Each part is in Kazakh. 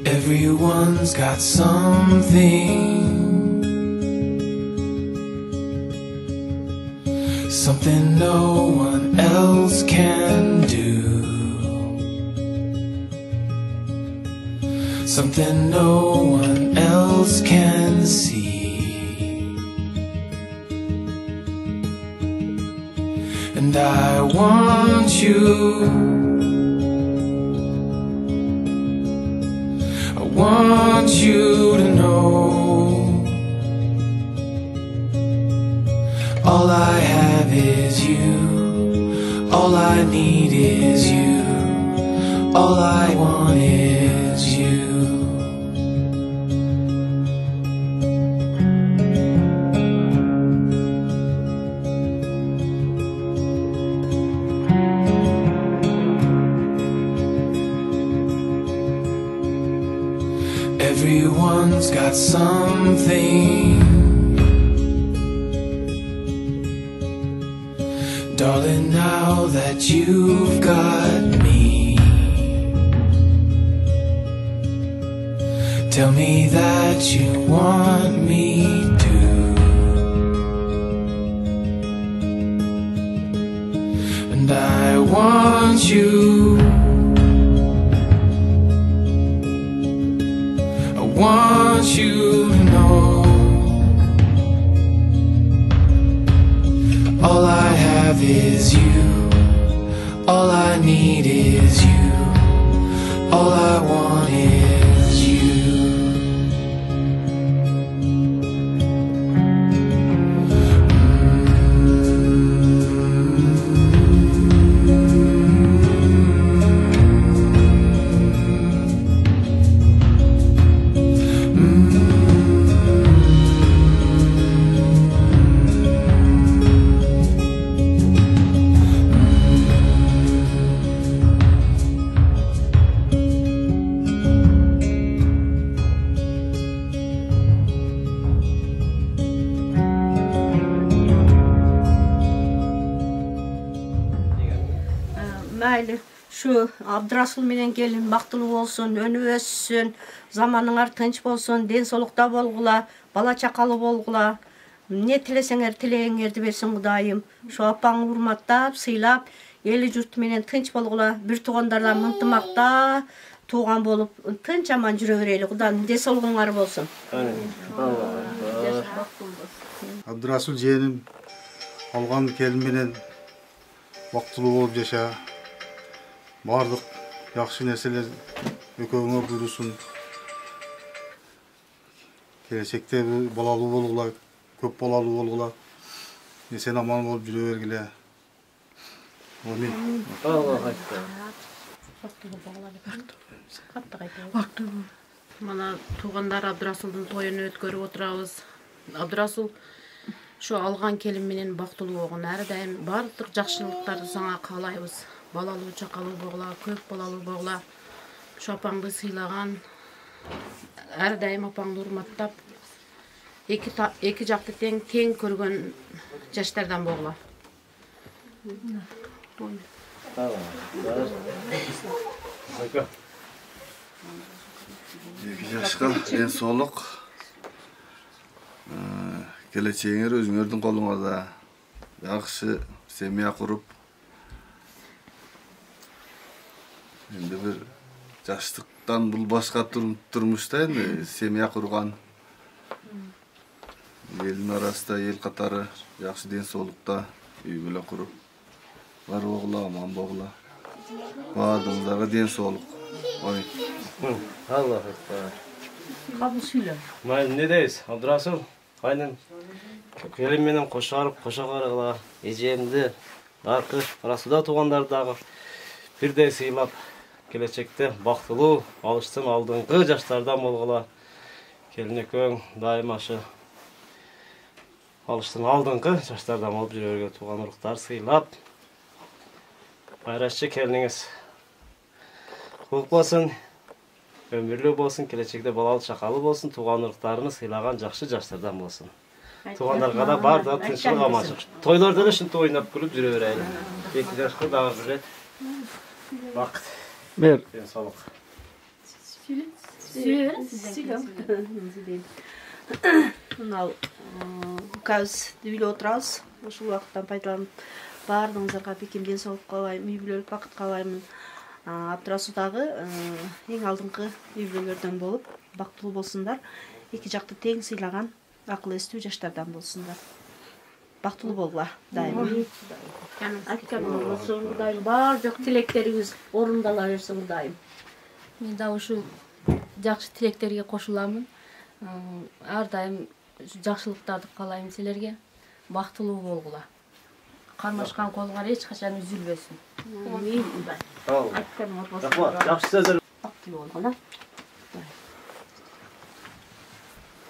Everyone's got something, something no one else can do, something no one else can see. And I want you, I want you to know, all I have is you, all I need is you, all I want is you. Everyone's got something, darling, now that you've got me, tell me that you want me to. And I want you, I want you to know, all I have is you, all I need is you, all I want is you. Mayli şu Abdurasул менен келин бактылуу болсун, өнүп өссүн, заманыңар тынч болсун, ден соолукта болгула, бала чакалуу болгула. Не тилесеңер тилегиңерди берсин Кудайым. Şu апаңы урматтап, сыйлап, эли журт менен тынч болгула, бир туугандардан мынтымакта тууган болуп, тынч аман жүрө берели. Кудайым ден соолугуңар болсун. Абдурасул жээним алган келин менен бактылуу болуп жаша. Бардык жакшы нерселер экөөңөр буйрусун. Келечекте балалуу болгула, көп балалуу болгула. Эсен аман болуп жүрө бергиле. Амин. Mana tuğanlar Abdurasулдун тоюн өткөрүп отурабыз. Абдурасул şu алган келин менен бактылуу болгон, ар дайым бардык жакшылыктарды сага каалайбыз. Балалуу чакалуу болгула, көп балалуу болгула. Şu апаңды сыйлаган, ар дайым апаңды урматтап, эки жакты тең көргөн жаштардан болгула. Эки жашка ден соолук. Келечегиңер өзүңөрдүн колуңарда. Жакшы семья куруп, энди бир жаштыктан бул башка турмушта энди семья курган. Элдин арасында эл катары жакшы ден соолукта үй бүлө куруп, бар болгула, аман болгула. Баардыгыңыздарга ден соолук. Ой. Allah akbar. Kabul söyle. Mayli ne deyiz? Abdurasул, aynen келин менен кошо карагыла, эжемди, аркы арасында туугандардагы бирдей сыйлап, келечекте бактылуу, алыштын алдыңкы жаштардан болгула. Келин экөөң дайыма ашы алыштын алдыңкы жаштардан болуп жүрөргө тууган уруктар сыйлап, байрашчы келиниңиз кулук болсун, өмүрлүү болсун, келечекте балалуу чакалуу болсун, тууган уруктарыны сыйлаган жакшы жаштардан болсун. Туугандарга да бардыгы тынччылык, аманчылык. Тойлордо эле ушинтип ойноп күлүп жүрө берели. Эки жашка дагы бир бакыт. Бер. Ден соолук. Мынау каз үйлө отурабыз. Ушул убакыттан пайдаланып баардыгыңыздарга бекем ден соолук каалайм, үй бүлөлүк бакыт каалаймын. Абдурасул дагы эң алдыңкы үй бүлөлөрдөн болуп, бактылуу болсундар. Эки жакты тең сыйлаган, акыл эстүү жаштардан болсундар. Бактылуу болгула дайым. Айткан болсун, Кудайым бар жок тилектериңиз орундала берсин, Кудайым. Мен да ушул жакшы тилектерге кошуламын. Ар дайым жакшылыктарды каалайм силерге. Бактылуу болгула. Кармашкан колуңар эч качан үзүлбөсүн. Амин. Айткан болсун. Жакшы сөздөр. Бактылуу болгула.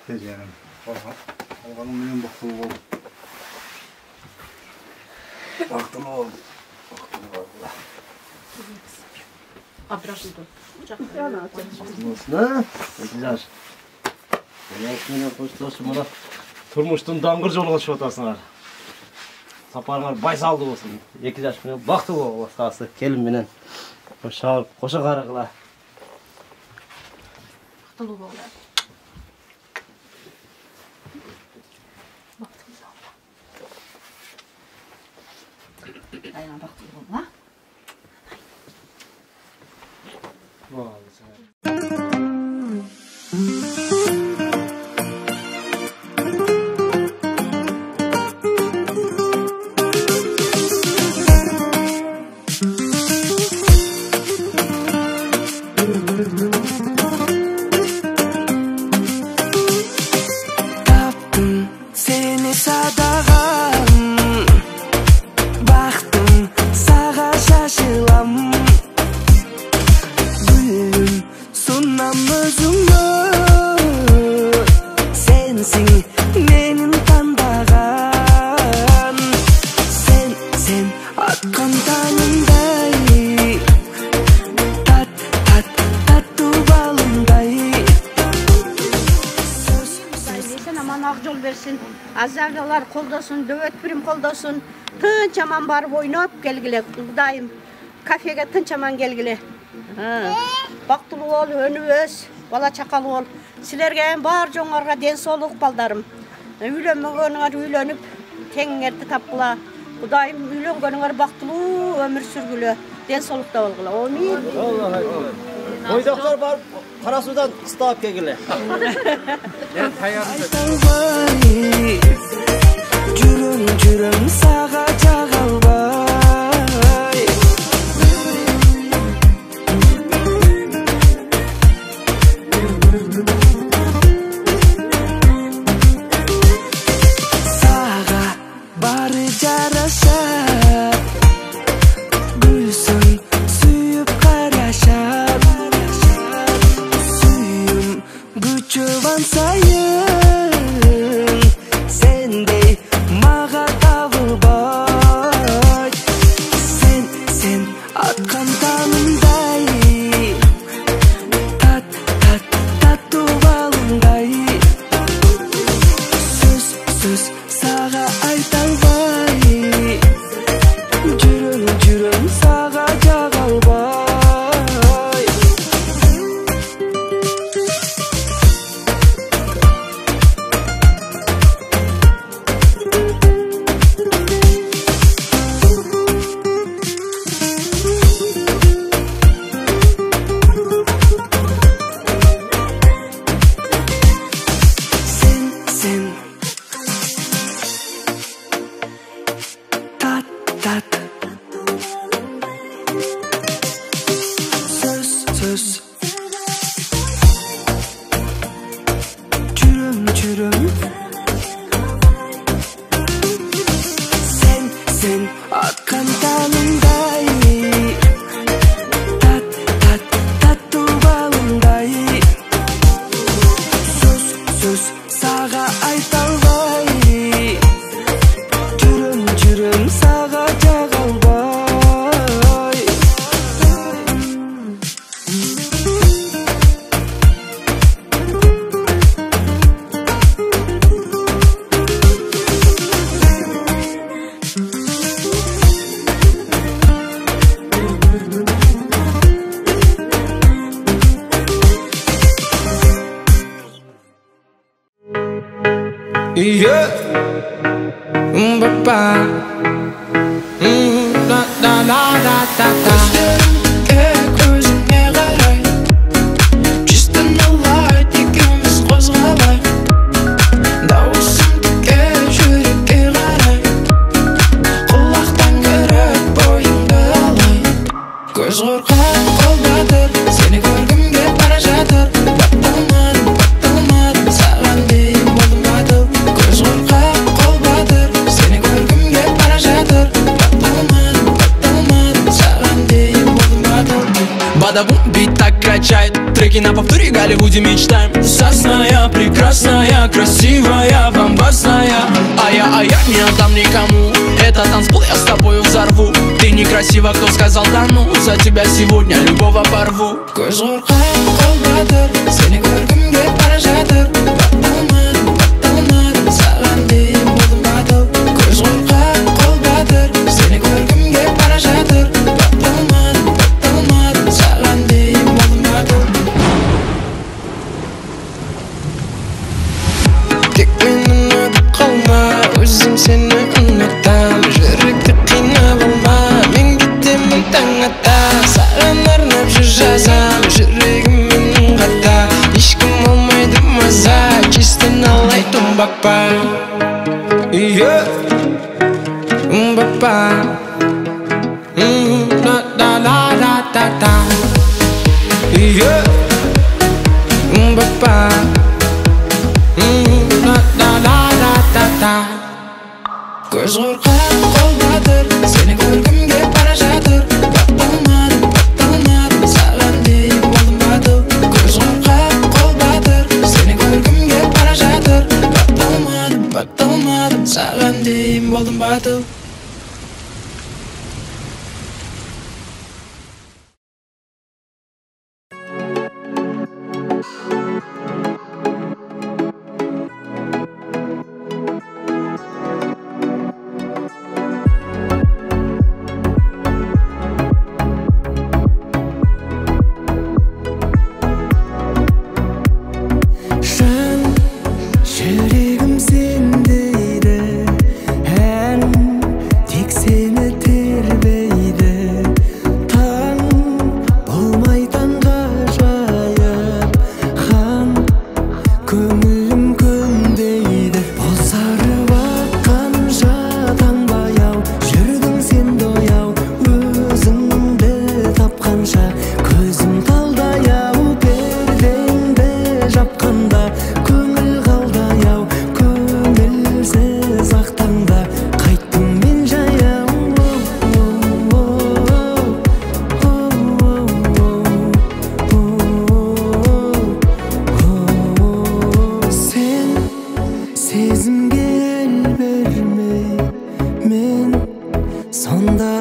Эженим алганым менен бактылуу болуп. Бактылуу болуп. Бактылуу болгула. Абдурасулду. Болсун, эки жаш. Менен коштошуп мына турмуштун даңгыр жолуна чыгып атасыңар. Сапарыңар байсалдуу болсун. Эки жаш менен бактылуу болгула, сасы келин менен кошо карагыла. Бактылуу болгула. Дайыма бактылуу болгула. Taptım seni sadagan, baktım sağa şaşılam. Gülüm sunam özümü, sensin benim tandagan. Sen atkan tanımday, tatlı balımday. Sen aman ak yol versin, azarlar koldosun, dövet birim koldosun, tınç aman barıp oynayıp gelgile, Kudayım. кафеге тынчаман келгиле. Бактылуу бол, өнүбөз, бала чакалуу бол. Силерге бар жоңарга ден соолук балдарым. Үйлөнмөгөнүңөр үйлөнүп, теңиңерди тапкыла. Кудайым үйлөнгөнүңөр бактылуу өмүр сүргүлө. Ден соолукта болгула. Амин. Бойдоктор барып, Кара Суудан ыстап келгиле. Жүрөм сага жагалбай. Сага бары жарашат, гүлсүн сүйүп карашат. Сүйүм күчөбан сайын, сендей мага табылбай. Сен аткан танымдай, таттуу балымдай. Сөз сага айта албай, жүрөм сага жагалбай. Sen tat söz жүрөм sen аткан танымдай, таттуу балымдай. Сөз сага айта албай, жүрөм сага жагалбай. Yeah, papa. Da da da da da da. Gözüne qaray, Justin Allah ikimiz qo'zg'alay. Davusum tikka yuragga qaray, quloqdan ko'rib bo'yingga olay. Ko'z qo'rqar qo'ldadir, seni ko'rgimga qarashadir. Battalmadim, sag'an deyim bo'ldim badil. Ko'z qo'rqar qo'ldadir, seni ko'rgimga qarashadir. Battalmadim, sag'an deyim bo'ldim badil. Бада-бум, бит так качает, треки на повторе, Голливуде мечтаем. Сосная, прекрасная, красивая, бомбасная. А я не отдам никому, это танцпол, я с тобою взорву. Ты некрасива, кто сказал да ну, за тебя сегодня любого порву. Көз qo'rqar qo'ldadir, seni ko'rgimga qarashadir. Battalmadim, sag'an deyim bo'ldim badil. Көз qo'rqar qo'ldadir, seni ko'rgimga qarashadir. Battalmadim, sag'an deyim bo'ldim badil. Tek meni unutib qolma, o'zim seni unutam. Yurakda qiynab olma, men ketaman tong ata. Sag'an arnab yashasam, yuragim mening g'ata. Hech kim olmaydi maza, kestin olay tumbapa. Yeah, papa. Da da da da da da. Yeah, papa. Da da da da da da. Көз qo'rqar qo'ldadir, seni ko'rgimga qarashadir. Battalmadim, sag'an deyim bo'ldim badil. Көз qo'rqar qo'ldadir, seni ko'rgimga qarashadir. Battalmadim, sag'an deyim bo'ldim badil.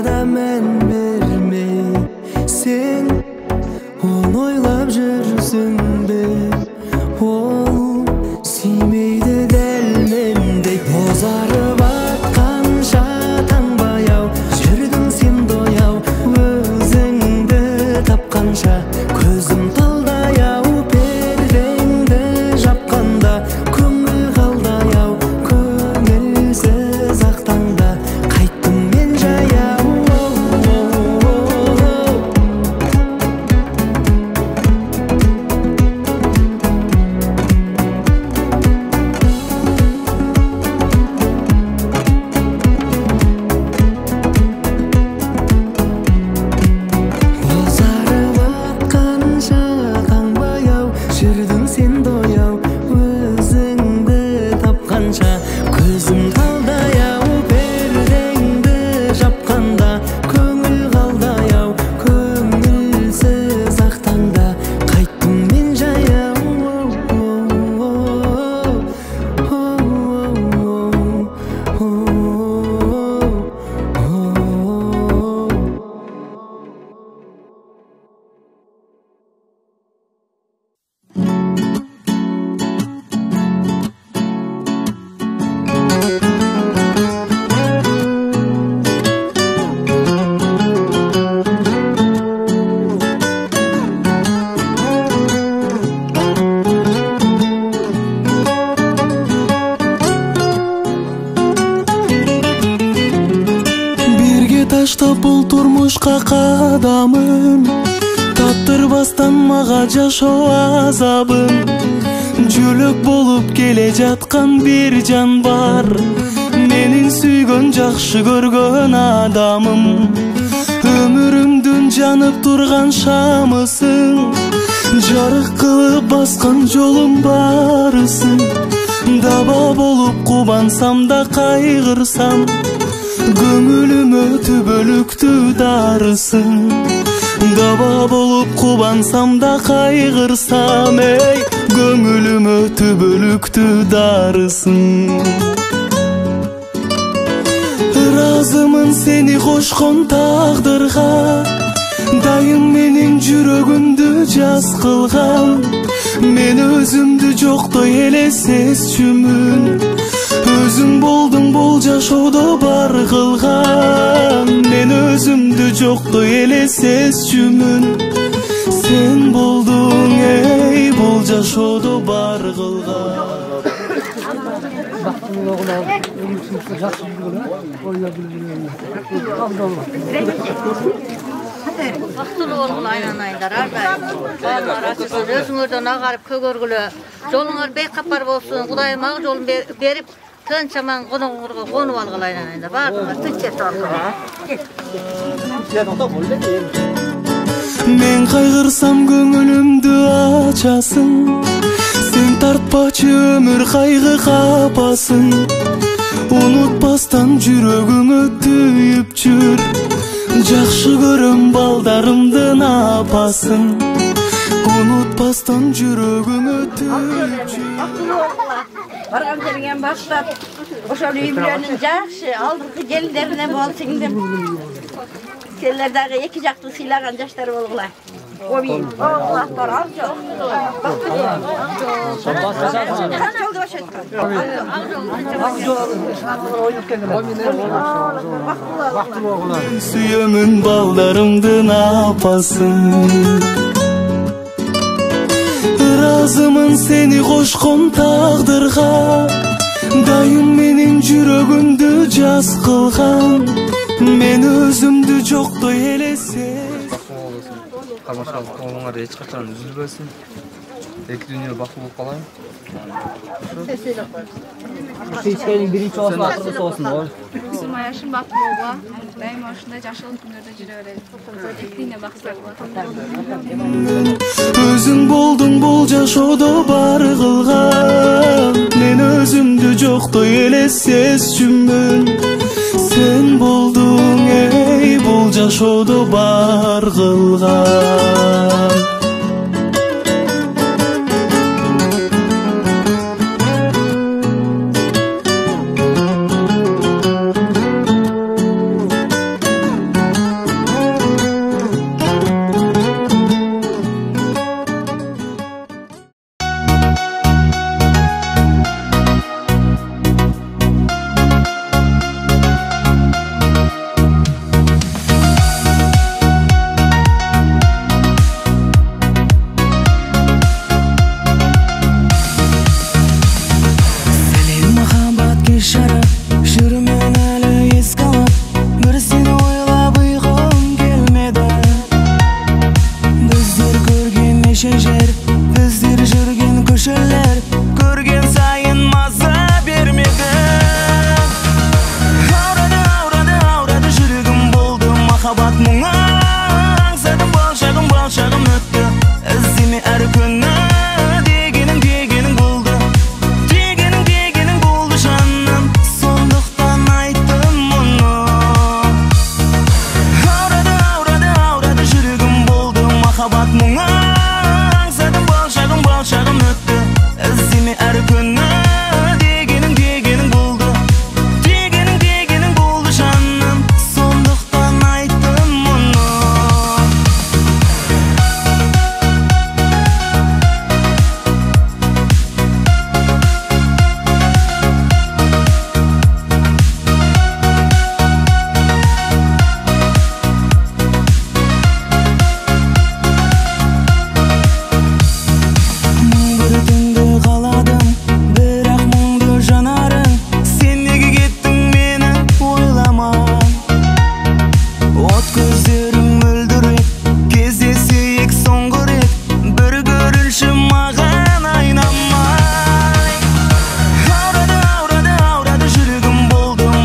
да мән бермей сен оны ойлап жүрсің бе ол сүймейді дәл мендей бозарып атқанша таңбай-ау жүрдің сен дояу өзіңді тапқанша көзім талдай-ау пердеңді жапқанда көңіл қалдай-ау көңілсіз ақ таңда қайттым мен жаяу бозарып атқанша таңбай-ау жүрдің сен дояу өзіңді тапқанша көзім талдай-ау пердеңді жапқанда көңіл қалдай-ау көңілсіз ақ таңда қайттым мен жаяу Бірге таштап бұл тұрмышқа қадамын таттырбастан маға жашоо азабын жөлөк болып келе жатқан бір жан бар менің сүйгөн жакшы көргөн адамым өмүрүмдүн жанып турган шамысың жарык кылып баскан жолум барысың даба болуп кубансам да кайгырсам көңүлүмө түбөлүктү дарысың даба болуп кубансам да кайгырсам эй көңүлүмө түбөлүктү дарысың ыраазымын сени кошкон тагдырга дайым менин жүрөгүмдү жаз кылган мен өзүмдү жоктой эле сезчүмүн өзүң болдуң бул жашоодо бар кылган мен өзүмдү жоктой эле сезчүмүн сен болдуң эй бул жашоодо бар кылган бактылуу болгула айланайындар ар дайым балдар ачысын өзүңөрдөн агарып көгөргүлө жолуңар бейкапар болсун кудайым ак жолун берип тынч аман коногуңарга конуп алгыла айланайындар баардыгыңар тынч эрип мен кайгырсам көңүлүмдү ачасың сен тартпачы өмүр кайгы капасын унутпастан жүрөгүңө түйүп жүр жакшы көрөм балдарымдын апасын унутпастан жүрөгүңө түйүп жүр барган жериңен баштап ошол үй бүлөнүн жакшы алдыңкы келиндерине болсуң деп силер дагы эки жактуу сыйлаган жаштар болгула обийин бар ал жок сүйөмүн балдарымдын апасын ыраазымын сени кошкон тагдырга дайым менин жүрөгүмдү жаз кылган мен өзүмдү жоктой эле кармашалык колуңар эч качан үзүлбөсүн эки дүйнө бактылуу болуп калайын Сенин биринчи болсун акыркысы болсун ой Bizim yaşım bakmıyorlar. Benim yaşımda yaşlılık günlerde жүрөбүз. Эки бактылуу өзүң болдуң бул жашоодо бар кылган мен өзүмдү жоктой эле сезчүмүн сен болдуң эй бул жашоодо бар кылган Махаббат мұңа аңсадым болшағым өтті іздеме әр күні дегенің болды дегенің болды жаным сондықтан айттым мұны аурады жүрегім болды махаббат мұңа аңсадым болшағым өтті іздеме әр күні дегенің болды дегенің болды жаным сондықтан айттым мұны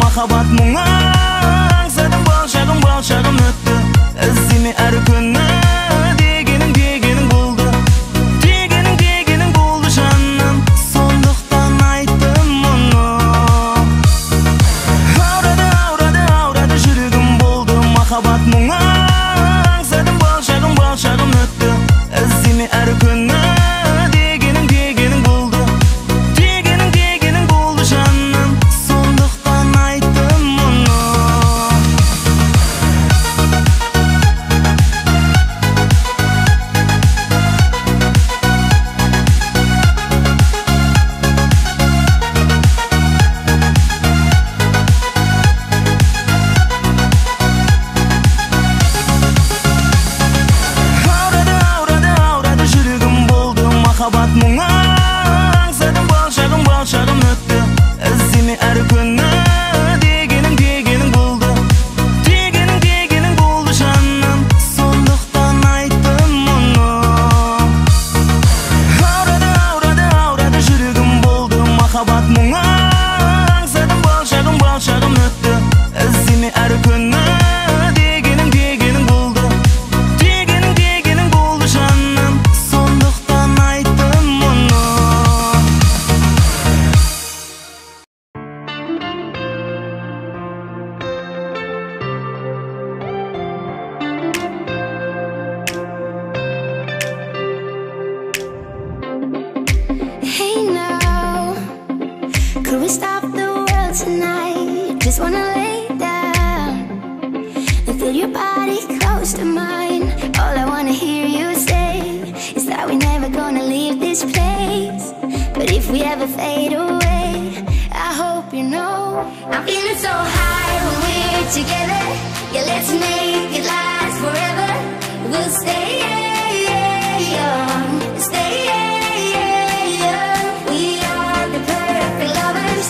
махаббат мұңа аңсадым болшағым өтті іздеме әр күні дегенің болды дегенің болды жаным сондықтан айттым мұны аурады жүрегім болды махаббат мұңа аңсадым болшағым өтті іздеме әр күні дегенің болды дегенің болды жаным сондықтан айттым мұны аурады жүрегім болды махаббат мұңа аңсадым болшағым өтті іздеме әр күні дегенің болды дегенің болды жаным сондықтан айттым мұны аурады жүрегім болды махаббат мұңа аңсадым болшағым өтті іздеме әр күні дегенің болды дегенің болды жаным сондықтан айттым мұны Hey now, could we stop the world tonight? Just wanna lay down and feel your body close to mine. All I wanna hear you say is that we're never gonna leave this place. But if we ever fade away, I hope you know I'm feeling so high when we're together. Yeah, let's make it last forever. We'll stay young, stay young. We are the perfect lovers.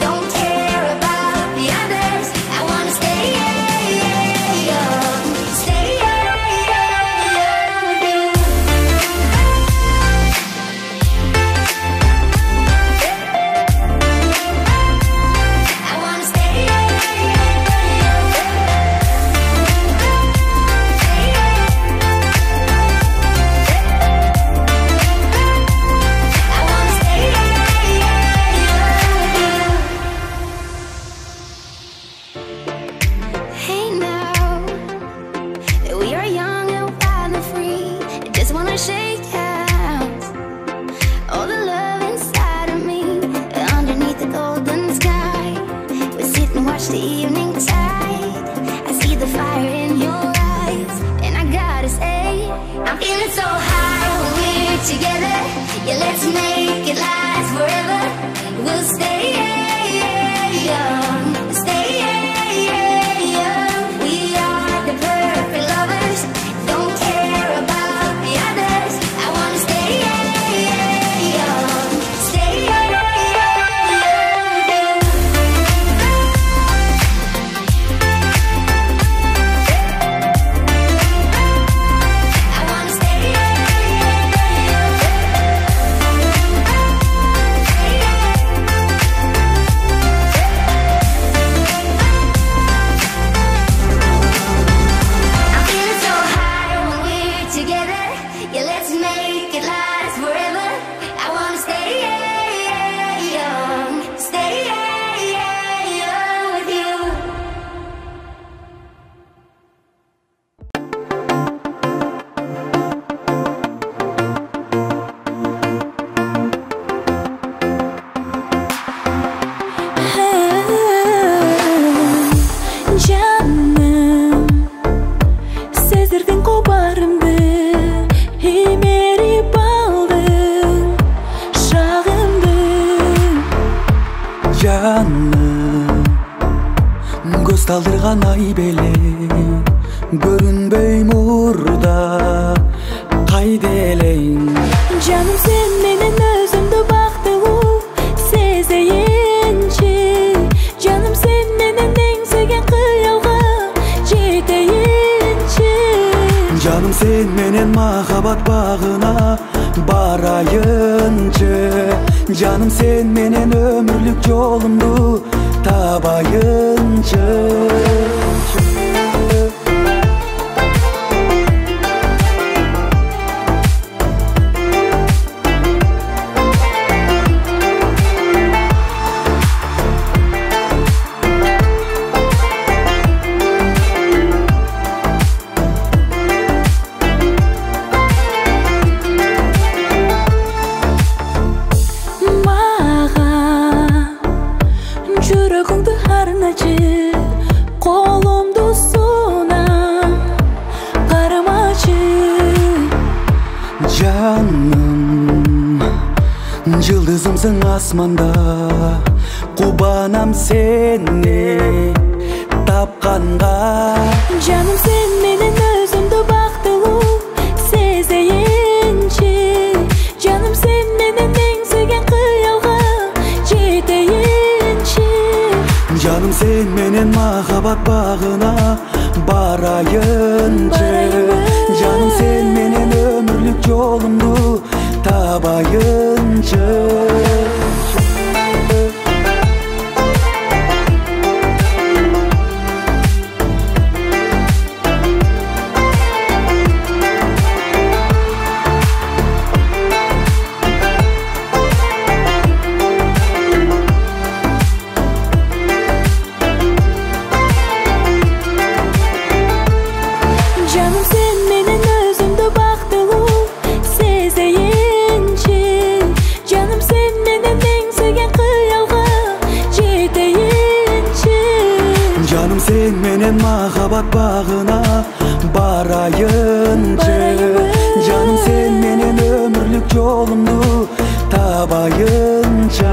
Don't care about the others. I wanna stay young, stay young with you. I wanna stay young. жетейинчи. Canım sen menen mahabat bağına barayınca. Canım sen menen ömürlük yolumdu tabayınca. Жүрөгүңдү арначы, колумду сунам, карамачы. Canım, yıldızımsın asmanda, kubanam seni tapkanга. Canım sen menen özümdü baktılуу сезейинчи. Canım sen menen эң сүйгөн кыялга жетейинчи. Canım sen menen mahabat bağına barayınca. Canım sen menen ömürlük yolumdu tabayınca. Canım sen menen özümdü baktılуу сезейинчи. Canım sen menen эң сүйгөн кыялга жетейинчи. Canım sen menen mahabat bağına barayınca. Canım sen menen ömürlük yolumdu tabayınca.